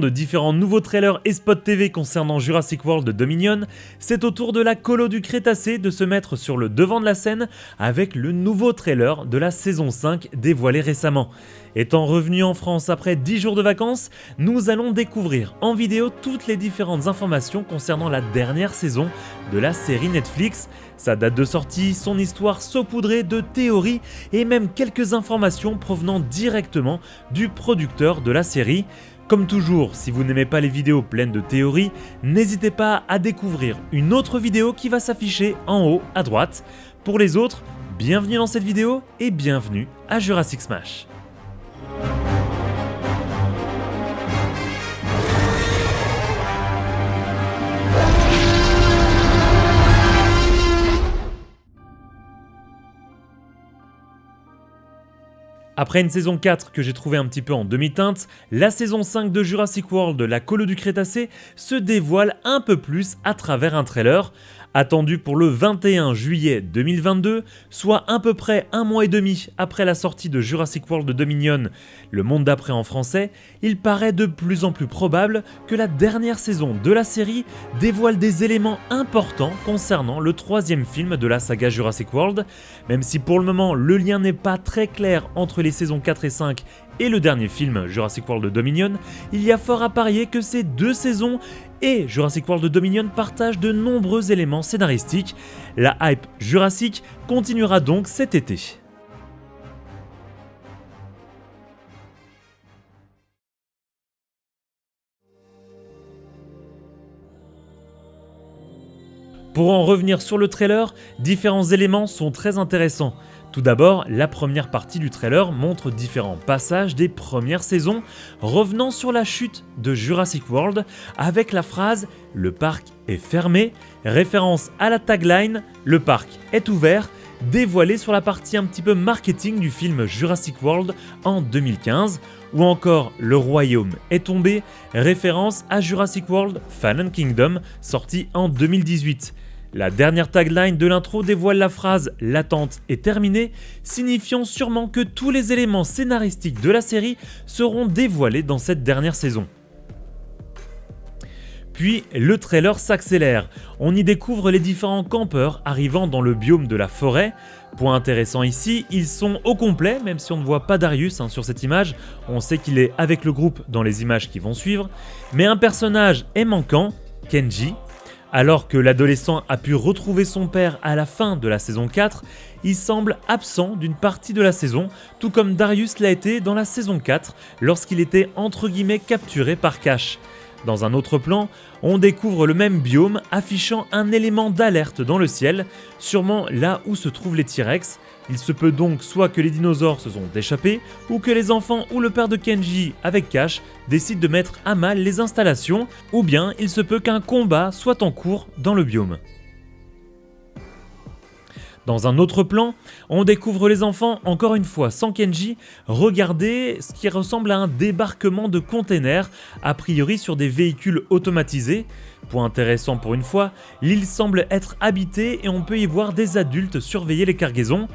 De différents nouveaux trailers et spots TV concernant Jurassic World Dominion, c'est au tour de la colo du Crétacé de se mettre sur le devant de la scène avec le nouveau trailer de la saison 5 dévoilé récemment. Étant revenu en France après 10 jours de vacances, nous allons découvrir en vidéo toutes les différentes informations concernant la dernière saison de la série Netflix, sa date de sortie, son histoire saupoudrée de théories et même quelques informations provenant directement du producteur de la série. Comme toujours, si vous n'aimez pas les vidéos pleines de théories, n'hésitez pas à découvrir une autre vidéo qui va s'afficher en haut à droite. Pour les autres, bienvenue dans cette vidéo et bienvenue à Jurassic Smash. Après une saison 4 que j'ai trouvé un petit peu en demi-teinte, la saison 5 de Jurassic World, la colo du Crétacé, se dévoile un peu plus à travers un trailer. Attendu pour le 21 juillet 2022, soit à peu près un mois et demi après la sortie de Jurassic World Dominion, le monde d'après en français, il paraît de plus en plus probable que la dernière saison de la série dévoile des éléments importants concernant le troisième film de la saga Jurassic World, même si pour le moment le lien n'est pas très clair entre les saisons 4 et 5 et le dernier film Jurassic World Dominion, il y a fort à parier que ces deux saisons et Jurassic World Dominion partagent de nombreux éléments scénaristiques. La hype Jurassic continuera donc cet été. Pour en revenir sur le trailer, différents éléments sont très intéressants. Tout d'abord, la première partie du trailer montre différents passages des premières saisons revenant sur la chute de Jurassic World avec la phrase « Le parc est fermé », référence à la tagline « Le parc est ouvert », dévoilée sur la partie un petit peu marketing du film Jurassic World en 2015, ou encore « Le royaume est tombé », référence à Jurassic World Fallen Kingdom sorti en 2018. La dernière tagline de l'intro dévoile la phrase « L'attente est terminée », signifiant sûrement que tous les éléments scénaristiques de la série seront dévoilés dans cette dernière saison. Puis le trailer s'accélère, on y découvre les différents campeurs arrivant dans le biome de la forêt. Point intéressant ici, ils sont au complet, même si on ne voit pas Darius sur cette image, on sait qu'il est avec le groupe dans les images qui vont suivre, mais un personnage est manquant, Kenji. Alors que l'adolescent a pu retrouver son père à la fin de la saison 4, il semble absent d'une partie de la saison, tout comme Darius l'a été dans la saison 4 lorsqu'il était entre guillemets capturé par Cash. Dans un autre plan, on découvre le même biome affichant un élément d'alerte dans le ciel, sûrement là où se trouvent les T-Rex. Il se peut donc soit que les dinosaures se sont échappés, ou que les enfants ou le père de Kenji avec Cash décident de mettre à mal les installations, ou bien il se peut qu'un combat soit en cours dans le biome. Dans un autre plan, on découvre les enfants, encore une fois sans Kenji, regarder ce qui ressemble à un débarquement de containers, a priori sur des véhicules automatisés. Point intéressant pour une fois, l'île semble être habitée et on peut y voir des adultes surveiller les cargaisons.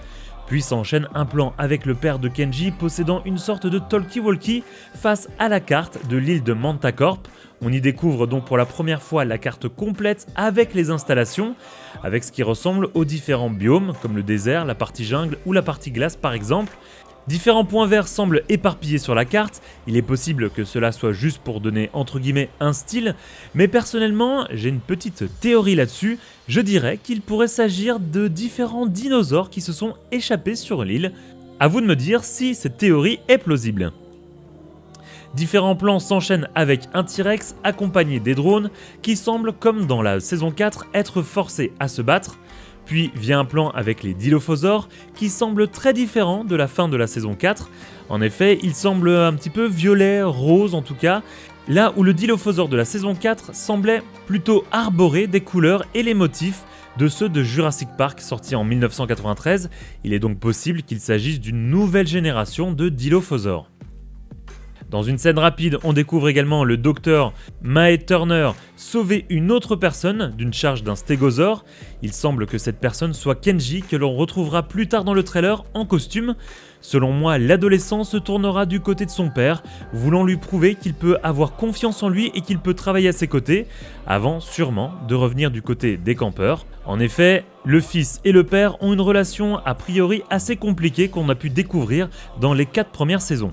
Puis s'enchaîne un plan avec le père de Kenji possédant une sorte de talkie-walkie face à la carte de l'île de Mantacorp. On y découvre donc pour la première fois la carte complète avec les installations, avec ce qui ressemble aux différents biomes comme le désert, la partie jungle ou la partie glace par exemple. Différents points verts semblent éparpillés sur la carte, il est possible que cela soit juste pour donner entre guillemets un style, mais personnellement j'ai une petite théorie là-dessus, je dirais qu'il pourrait s'agir de différents dinosaures qui se sont échappés sur l'île. À vous de me dire si cette théorie est plausible. Différents plans s'enchaînent avec un T-Rex accompagné des drones qui semblent, comme dans la saison 4, être forcés à se battre. Puis vient un plan avec les Dilophosaures qui semble très différent de la fin de la saison 4. En effet, il semble un petit peu violet, rose en tout cas, là où le Dilophosaure de la saison 4 semblait plutôt arborer des couleurs et les motifs de ceux de Jurassic Park sortis en 1993. Il est donc possible qu'il s'agisse d'une nouvelle génération de Dilophosaures. Dans une scène rapide, on découvre également le docteur Mae Turner sauver une autre personne d'une charge d'un stégosaure. Il semble que cette personne soit Kenji, que l'on retrouvera plus tard dans le trailer en costume. Selon moi, l'adolescent se tournera du côté de son père, voulant lui prouver qu'il peut avoir confiance en lui et qu'il peut travailler à ses côtés, avant sûrement de revenir du côté des campeurs. En effet, le fils et le père ont une relation a priori assez compliquée qu'on a pu découvrir dans les 4 premières saisons.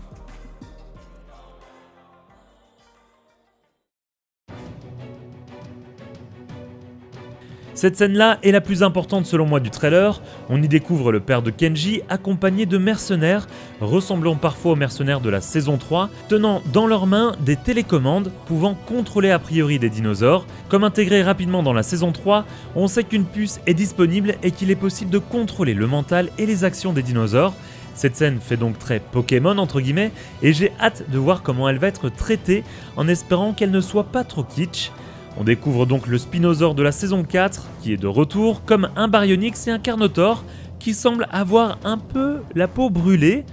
Cette scène-là est la plus importante selon moi du trailer. On y découvre le père de Kenji accompagné de mercenaires, ressemblant parfois aux mercenaires de la saison 3, tenant dans leurs mains des télécommandes pouvant contrôler a priori des dinosaures. Comme intégré rapidement dans la saison 3, on sait qu'une puce est disponible et qu'il est possible de contrôler le mental et les actions des dinosaures. Cette scène fait donc très Pokémon entre guillemets et j'ai hâte de voir comment elle va être traitée en espérant qu'elle ne soit pas trop kitsch. On découvre donc le Spinosaure de la saison 4 qui est de retour comme un Baryonyx et un Carnotaure qui semble avoir un peu la peau brûlée.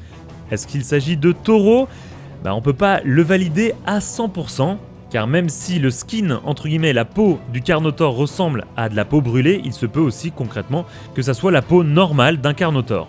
Est-ce qu'il s'agit de taureaux ? On peut pas le valider à 100%, car même si le skin, entre guillemets, la peau du Carnotaure ressemble à de la peau brûlée, il se peut aussi concrètement que ça soit la peau normale d'un Carnotaure.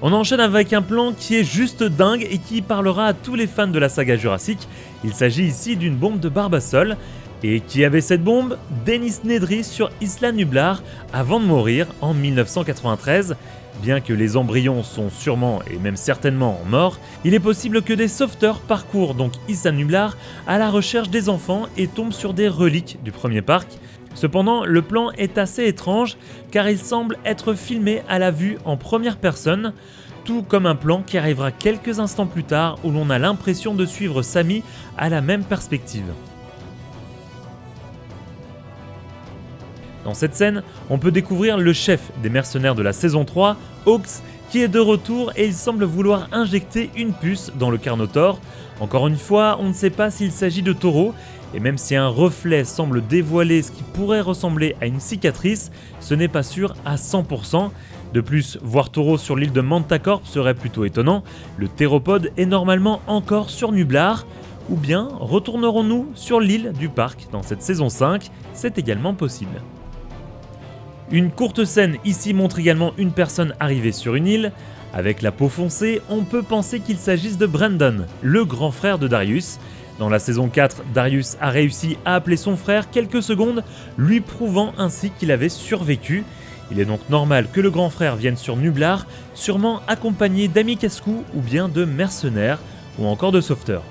On enchaîne avec un plan qui est juste dingue et qui parlera à tous les fans de la saga Jurassic. Il s'agit ici d'une bombe de Barbasol. Et qui avait cette bombe ? Dennis Nedry sur Isla Nublar avant de mourir en 1993. Bien que les embryons sont sûrement et même certainement morts, il est possible que des sauveteurs parcourent donc Isla Nublar à la recherche des enfants et tombent sur des reliques du premier parc. Cependant, le plan est assez étrange car il semble être filmé à la vue en première personne, tout comme un plan qui arrivera quelques instants plus tard où l'on a l'impression de suivre Sammy à la même perspective. Dans cette scène, on peut découvrir le chef des mercenaires de la saison 3, Hawks, qui est de retour et il semble vouloir injecter une puce dans le Carnotaure. Encore une fois, on ne sait pas s'il s'agit de taureaux, et même si un reflet semble dévoiler ce qui pourrait ressembler à une cicatrice, ce n'est pas sûr à 100%. De plus, voir taureau sur l'île de Mantacorp serait plutôt étonnant. Le théropode est normalement encore sur Nublar. Ou bien retournerons-nous sur l'île du parc dans cette saison 5 ? C'est également possible. Une courte scène ici montre également une personne arrivée sur une île. Avec la peau foncée, on peut penser qu'il s'agisse de Brandon, le grand frère de Darius. Dans la saison 4, Darius a réussi à appeler son frère quelques secondes, lui prouvant ainsi qu'il avait survécu. Il est donc normal que le grand frère vienne sur Nublar, sûrement accompagné d'amis casse-cou ou bien de mercenaires ou encore de sauveteurs.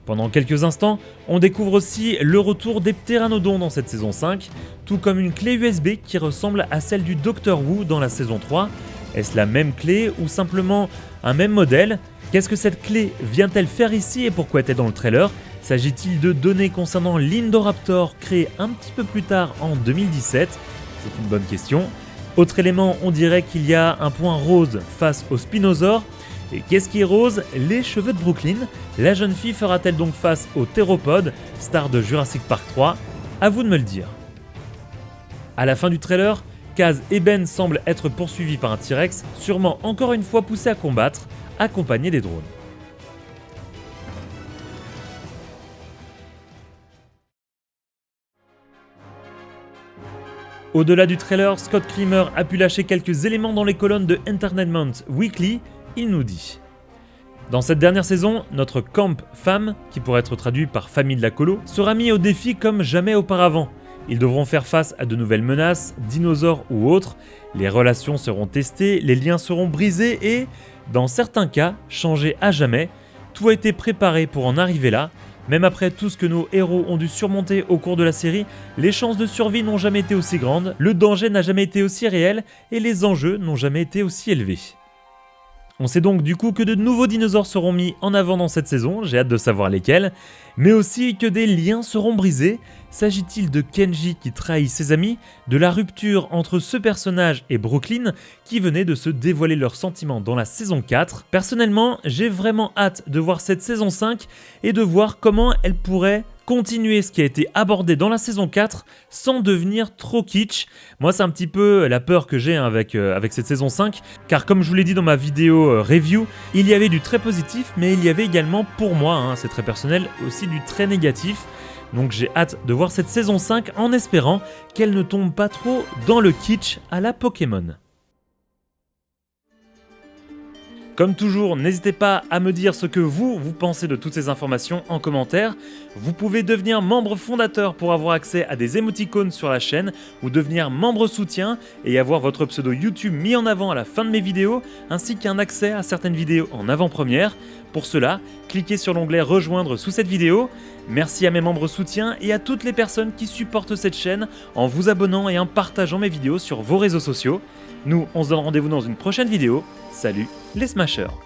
Pendant quelques instants, on découvre aussi le retour des ptéranodons dans cette saison 5, tout comme une clé USB qui ressemble à celle du Dr Wu dans la saison 3. Est-ce la même clé ou simplement un même modèle ? Qu'est-ce que cette clé vient-elle faire ici et pourquoi est-elle dans le trailer ? S'agit-il de données concernant l'Indoraptor créé un petit peu plus tard en 2017 ? C'est une bonne question. Autre élément, on dirait qu'il y a un point rose face au Spinosaure. Et qu'est-ce qui est rose ? Les cheveux de Brooklyn. La jeune fille fera-t-elle donc face au théropode, star de Jurassic Park 3 ? À vous de me le dire. À la fin du trailer, Kaz et Ben semblent être poursuivis par un T-Rex, sûrement encore une fois poussé à combattre, accompagné des drones. Au-delà du trailer, Scott Creamer a pu lâcher quelques éléments dans les colonnes de Entertainment Weekly. Il nous dit: dans cette dernière saison, notre camp femme, qui pourrait être traduit par famille de la colo, sera mis au défi comme jamais auparavant. Ils devront faire face à de nouvelles menaces, dinosaures ou autres, les relations seront testées, les liens seront brisés et, dans certains cas, changés à jamais. Tout a été préparé pour en arriver là. Même après tout ce que nos héros ont dû surmonter au cours de la série, les chances de survie n'ont jamais été aussi grandes, le danger n'a jamais été aussi réel et les enjeux n'ont jamais été aussi élevés. On sait donc du coup que de nouveaux dinosaures seront mis en avant dans cette saison, j'ai hâte de savoir lesquels, mais aussi que des liens seront brisés. S'agit-il de Kenji qui trahit ses amis, de la rupture entre ce personnage et Brooklyn qui venait de se dévoiler leurs sentiments dans la saison 4 ? Personnellement, j'ai vraiment hâte de voir cette saison 5 et de voir comment elle pourrait continuer ce qui a été abordé dans la saison 4 sans devenir trop kitsch. Moi, c'est un petit peu la peur que j'ai avec cette saison 5, car comme je vous l'ai dit dans ma vidéo review, il y avait du très positif, mais il y avait également, pour moi, c'est très personnel, aussi du très négatif. Donc j'ai hâte de voir cette saison 5 en espérant qu'elle ne tombe pas trop dans le kitsch à la Pokémon. Comme toujours, n'hésitez pas à me dire ce que vous pensez de toutes ces informations en commentaire. Vous pouvez devenir membre fondateur pour avoir accès à des émoticônes sur la chaîne ou devenir membre soutien et avoir votre pseudo YouTube mis en avant à la fin de mes vidéos ainsi qu'un accès à certaines vidéos en avant-première. Pour cela, cliquez sur l'onglet rejoindre sous cette vidéo. Merci à mes membres soutiens et à toutes les personnes qui supportent cette chaîne en vous abonnant et en partageant mes vidéos sur vos réseaux sociaux. Nous, on se donne rendez-vous dans une prochaine vidéo. Salut les Smashers!